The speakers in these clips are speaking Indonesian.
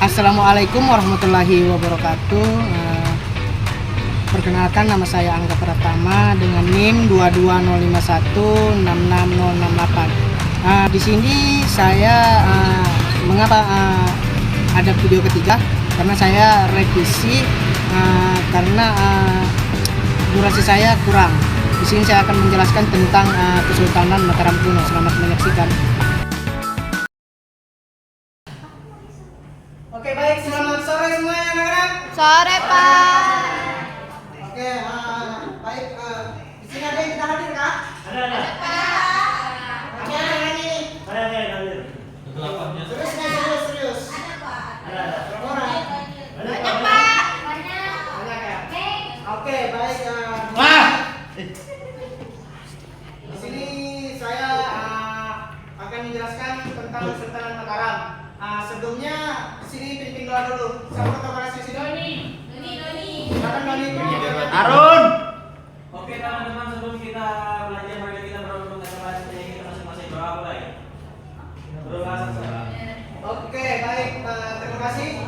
Assalamualaikum warahmatullahi wabarakatuh. Perkenalkan, nama saya Angga Pratama dengan NIM 220516668. Di sini saya mengapa ada video ketiga, karena saya revisi karena durasi saya kurang. Di sini saya akan menjelaskan tentang Kesultanan Mataram kuno. Selamat menyaksikan. Oke, baik, selamat sore semuanya anak-anak. Sore, Pak. Oke, baik. Di sini ada yang tidak hadir kah? Ada. Ada yang ini. Ada. Serius. Ada. Berapa orang? Banyak, Pak. Banyak ya? Oke, baik. Di sini saya akan menjelaskan tentang Kesultanan Mataram. Sebelumnya di sini pimpin doa dulu. Siapa ketua kelas di sini? Doni. Silakan Doni. Arun. Oke teman-teman, sebelum kita belajar, mari kita berdoa kepada kita masing-masing. Doa mulai. Berdoa selesai. Oke, baik. Terima kasih.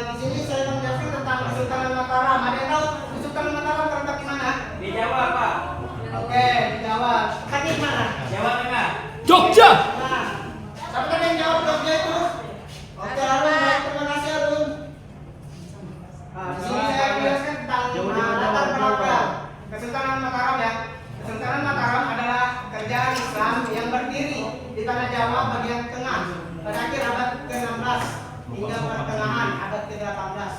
Di sini saya menjelaskan tentang Kesultanan Mataram. Ada yang tahu Kesultanan Mataram terletak di mana? Di Jawa, Pak. Oke, di Jawa. Tadi di mana? Jawa Tengah. Jogja. Nah, siapa yang jawab Jogja itu? Oke, Arun. Baik, terima kasih Arun. Di sini saya menjelaskan tentang latar belakang Kesultanan Mataram ya. Kesultanan Mataram adalah kerajaan Islam yang berdiri di tanah Jawa bagian tengah pada akhir abad ke-16 hingga pertengahan abad ke-18.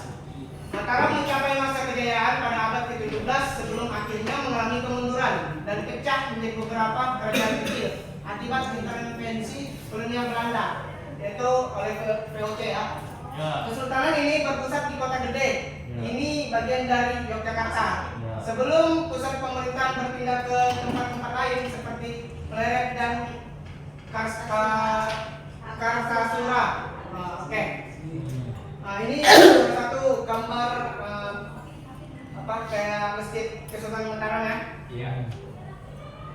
Mataram mencapai masa kejayaan pada abad ke-17 sebelum akhirnya mengalami kemunduran dan pecah menjadi beberapa kerajaan kecil akibat intervensi kolonial Belanda, yaitu oleh VOC ya. Kesultanan ini berpusat di Kota Gede. Ini bagian dari Yogyakarta. Sebelum pusat pemerintahan berpindah ke tempat-tempat lain seperti Pleret dan Kartasura. Oke. Ini salah satu gambar kayak masjid Kesultanan Mataram ya. Iya.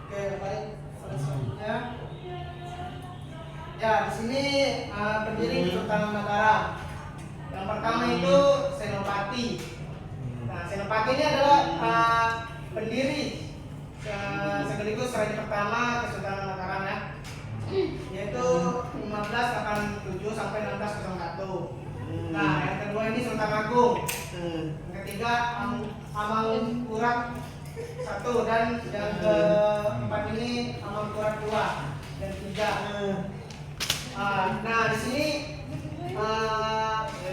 Oke, baik. Selanjutnya. Ya, di sini berdiri Kesultanan Mataram. Yang pertama itu Senopati. Nah, Senopati ini adalah pendiri sekaligus raja pertama Kesultanan Mataram ya, yaitu 1587 sampai 1601. Nah, yang kedua ini Sultan Agung. Yang ketiga Amangkurat I dan yang keempat ini Amangkurat II dan III. Nah, di sini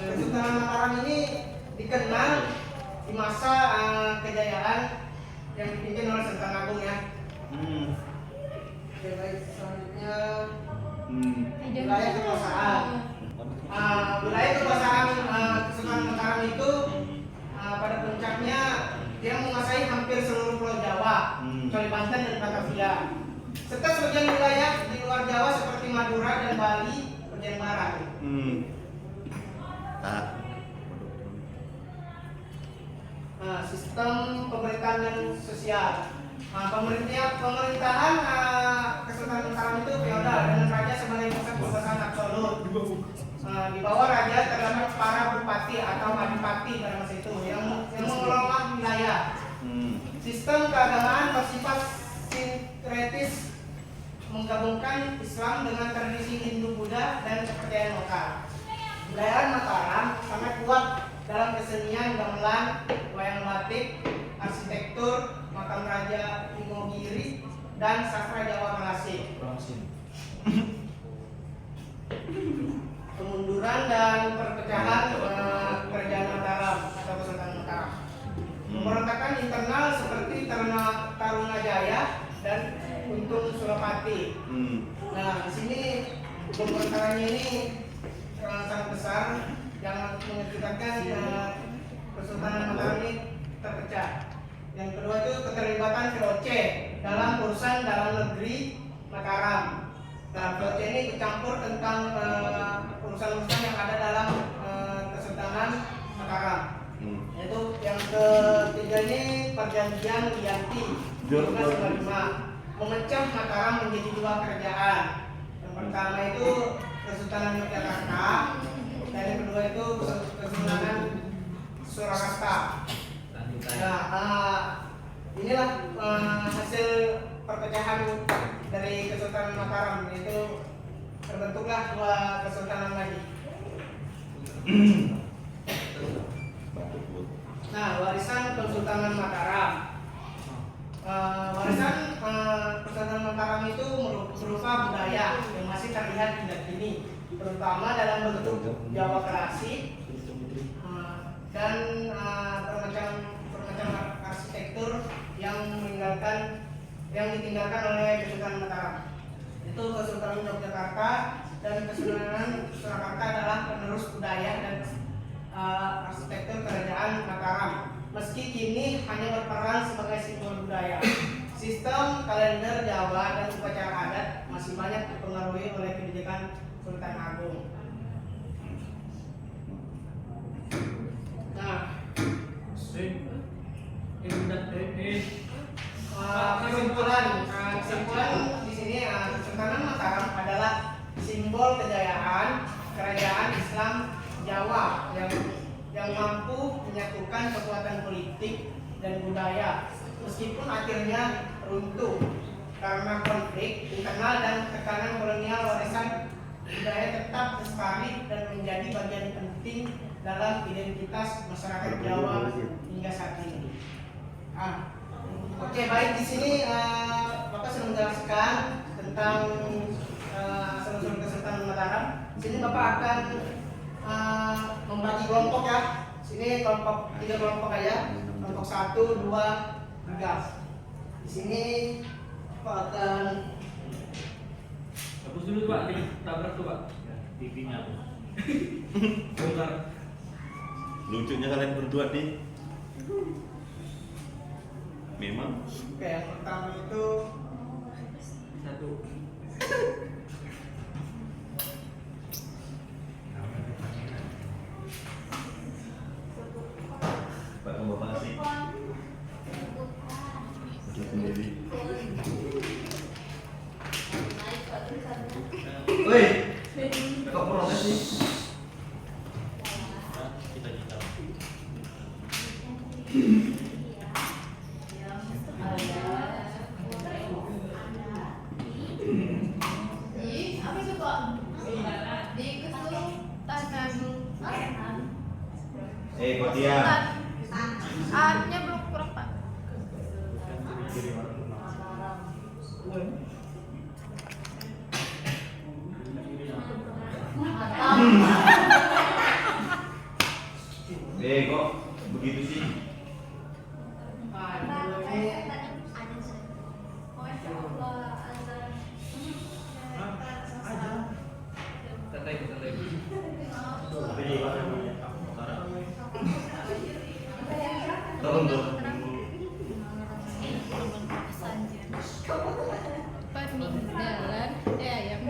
Kesultanan Mataram ini dikenal di masa kejayaan yang dipimpin oleh Sultan Agung ya. Oke, baik, selanjutnya wilayah kekuasaan. Wilayah kekuasaan Kesultanan Mataram itu pada puncaknya dia menguasai hampir seluruh Pulau Jawa, kecuali Banten dan Batavia, serta sebagian wilayah di luar Jawa seperti Madura dan Bali bagian barat. Sistem pemerintahan dan sosial. Pemerintahan Kesultanan Mataram itu feodal dengan raja sebagai pusat kekuasaan absolut. Di bawah raja terdapat para bupati atau adipati pada masa itu yang mengelola wilayah. Sistem keagamaan bersifat sinkretis, menggabungkan Islam dengan tradisi Hindu-Buddha dan kepercayaan lokal. Budaya Mataram sangat kuat dalam kesenian gamelan, wayang batik, arsitektur, makam raja Imogiri, dan sastra Jawa klasik. Kemunduran dan perpecahan kerajaan Mataram atau Kesultanan Mataram. Pemberontakan internal seperti Tarunajaya dan Untung Surapati. Nah, di sini pemberontakannya ini sangat besar yang mengakibatkan Kesultanan Mataram ini terpecah. Yang kedua itu keterlibatan VOC dalam urusan dalam negeri Mataram. Nah, VOC ini bercampur tentang urusan-urusan yang ada dalam Kesultanan Mataram. Yaitu yang ketiga ini perjanjian Wiyanti 1595 memecah Mataram menjadi dua kerajaan. Yang pertama itu Kesultanan Yogyakarta dan yang kedua itu Kesultanan Surakarta. Nah, inilah hasil perpecahan dari Kesultanan Mataram, yaitu terbentuklah dua kesultanan lagi. Nah, warisan Kesultanan Mataram. Warisan Kesultanan Mataram itu berupa budaya yang masih terlihat hingga kini, terutama dalam bentuk Jawa Klasik dan bermacam arsitektur yang ditinggalkan oleh Kesultanan Mataram. Itu Kesultanan Yogyakarta dan Kesultanan Surakarta adalah penerus budaya dan arsitektur kerajaan Mataram. Meski kini hanya berperan sebagai simbol budaya, sistem kalender Jawa dan upacara adat masih banyak dipengaruhi oleh kebijakan Sultan Agung. Nah, kesimpulan di sini Kesultanan Mataram adalah simbol kejayaan kerajaan Islam Jawa yang mampu menyatukan kekuatan politik dan budaya, meskipun akhirnya runtuh karena konflik internal dan tekanan kolonial. Warisan budaya tetap lestari dan menjadi bagian penting dalam identitas masyarakat Jawa hingga saat ini. Oke, baik, di sini Bapak sudah menjelaskan tentang asal-usul Kesultanan Mataram. Di sini Bapak akan membagi kelompok ya. Sini kelompok 3 kelompok aja. Kelompok 1, 2, 3. Di sini Bapak akan hapus dulu Pak, tabrak tuh Pak. TV-nya tuh. Bongkar. Lucunya kalian berdua nih. Memang. Oke, yang pertama itu 1. Pak Bapak sih. Udah sendiri. Woi, kok protes sih? Kok dia? A-nya belum kurang Pak. Kok begitu sih? Tolong dong. Peninggalan ayam.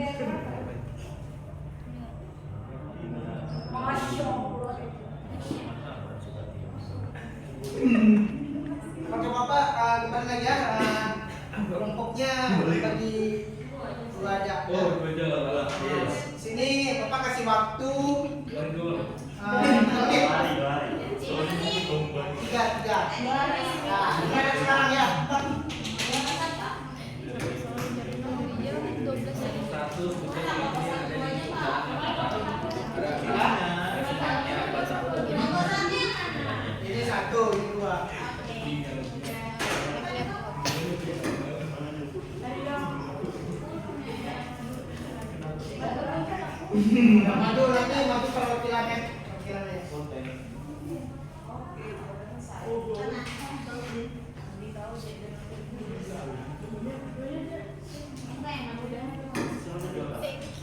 Oke Bapak, kembali lagi ya. Kelompoknya bagi 2 aja. Oh, beda lah. Sini Bapak kasih waktu Dua. 3 menit. 3. Nah, mulai sekarang ya. Ini 1, ini 2. Maju nanti, maju perwakilannya. Thank you.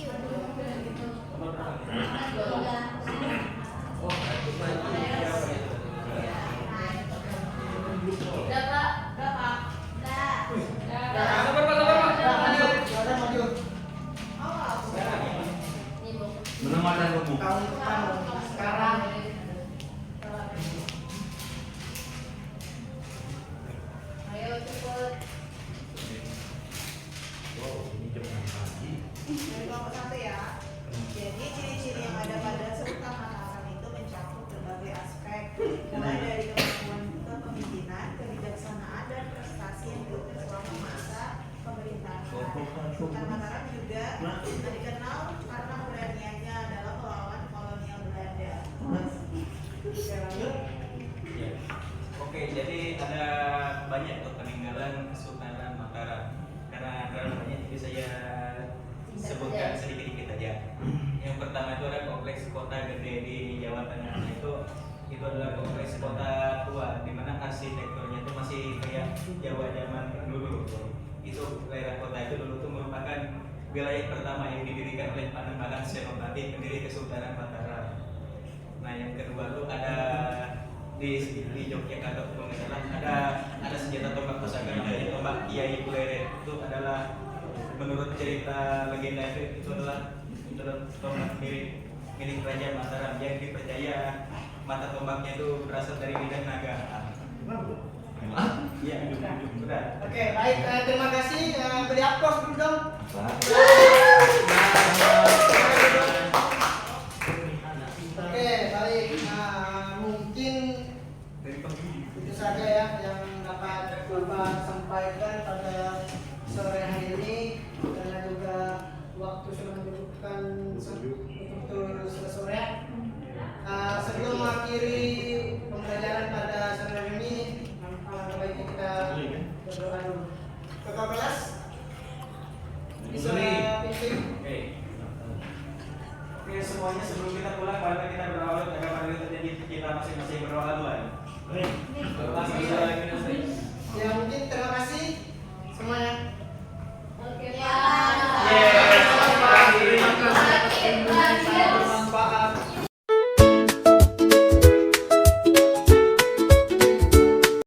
Menemukan buku. Tahun itu adalah kompleks kota tua, di mana arsitekturnya itu masih kayak Jawa zaman dulu. Itu daerah kota itu dulu tuh merupakan wilayah pertama yang didirikan oleh Panembahan Senopati, pendiri Kesultanan Mataram. Nah yang kedua tuh ada di Yogyakarta kalau nggak salah ada senjata tombak pusaka dari tombak Kiai Pleret. Itu adalah menurut cerita legenda itu adalah tombak milik Raja Mataram yang dipercaya mata tombaknya itu berasal dari lidah naga. Iya, sudah. Oke, baik. Terima kasih. Beri aplaus dulu dong. Oke, baik. Mungkin itu saja ya yang dapat Bapak sampaikan pada sore hari ini, karena juga waktu sudah menunjukkan untuk